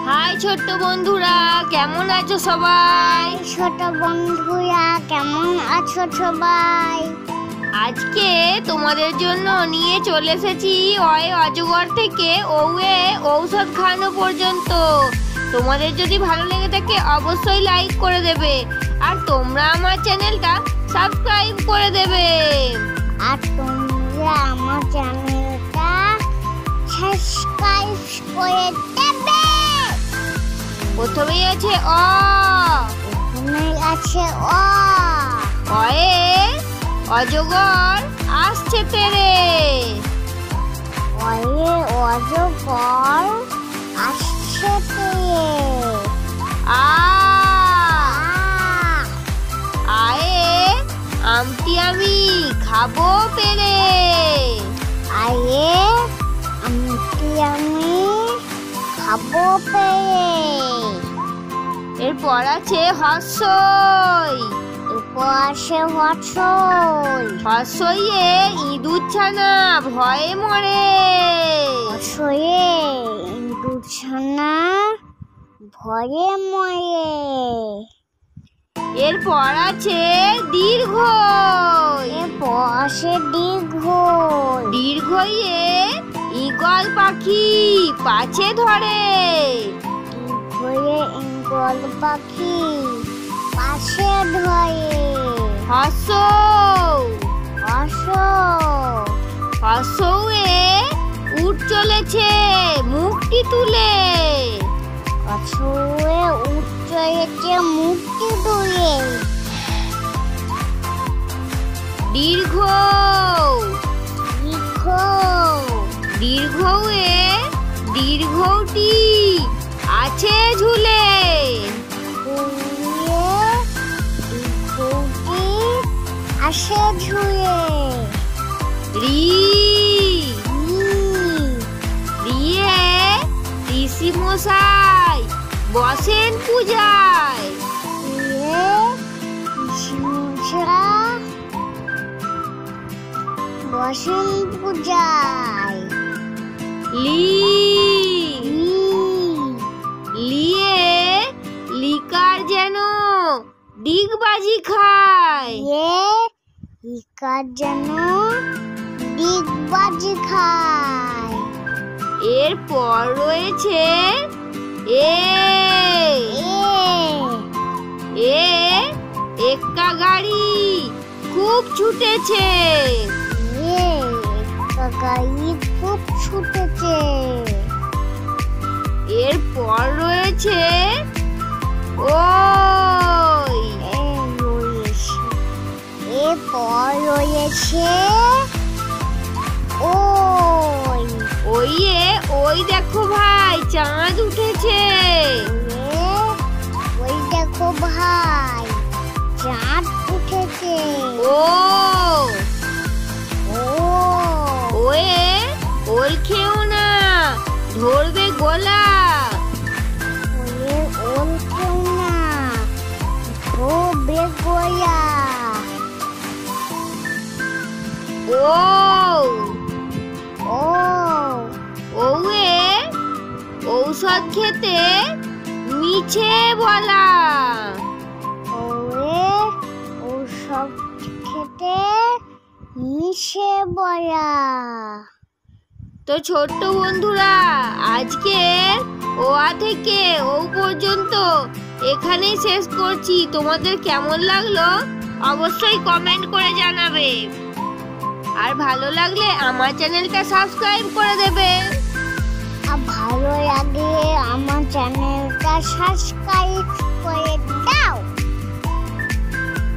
High ছোট্ট বন্ধুরা, কেমন আছো সবাই? ছোট বন্ধুরা কেমন আছো সবাই? আজকে তোমাদের জন্য নিয়ে চলে এসেছি অজগর থেকে ঔষধ খাওয়ানো পর্যন্ত। তোমাদের যদি ভালো লেগে থাকে অবশ্যই লাইক করে দেবে, আর তোমরা আমার চ্যানেলটা সাবস্ক্রাইব করে দেবে। আর তোমরা আমার চ্যানেলটা সাবস্ক্রাইব করে দেবে। প্রথমেই আছে অয়ে অজগর আসছে তেরে। অয়ে অজগর আসছে তেরে। আয়ে আমটি আমি খাবো পেরে। আয়ে আমটি আমি খাবো পেরে। এরপর আছে হর্ষই। হর্ষইয়ে ইঁদুর ছানা ভয়ে মরে। ইঁদুর ছানা ভয়ে মরে। এরপর আছে দীর্ঘই। দীর্ঘইয়ে ঈগল পাখি পাছে ধরে। ঈগল পাখি পাশে ধরে। হর্ষয়ে উঠ চলেছে মুখটি তুলে। উঠ চলেছে মুখটি তুলে। দীর্ঘয়ে দীর্ঘটি আছে ঝুলে। আসে ঝুলে। রিয়ে ঋষি মশাই বসেন পূজায়। বসেন পূজায়। লিয়ে লিকার যেন ডিগবাজি খায়। লিকার যেন ডিগবাজি খায়। এরপর রয়েছে এক্কা গাড়ি খুব ছুটেছে। খুব ছুটেছে। এরপর রয়েছে ওই দেখো ভাই চাঁদ উঠেছে। ওই দেখো ভাই চাঁদ উঠেছে। ওল খেও না ধরবে গলা। ওল খেও না ধরবে গলা। ঔষধ খেতে মিছে বলা। ঔষধ খেতে মিছে বলা। তো ছোট্ট বন্ধুরা, আজকে থেকে পর্যন্ত এখানেই শেষ করছি। তোমাদের কেমন লাগলো অবশ্যই কমেন্ট করে জানাবে, আর ভালো লাগলে আমার চ্যানেলটা সাবস্ক্রাইব করে দেবে। আর ভালো লাগলে আমার চ্যানেলটা সাবস্ক্রাইব করে দাও।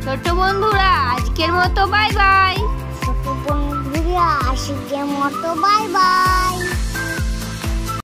ছোট্ট বন্ধুরা, আজকের মতো বাই বাই। ছোট বন্ধুরা আজকের মতো বাই বাই।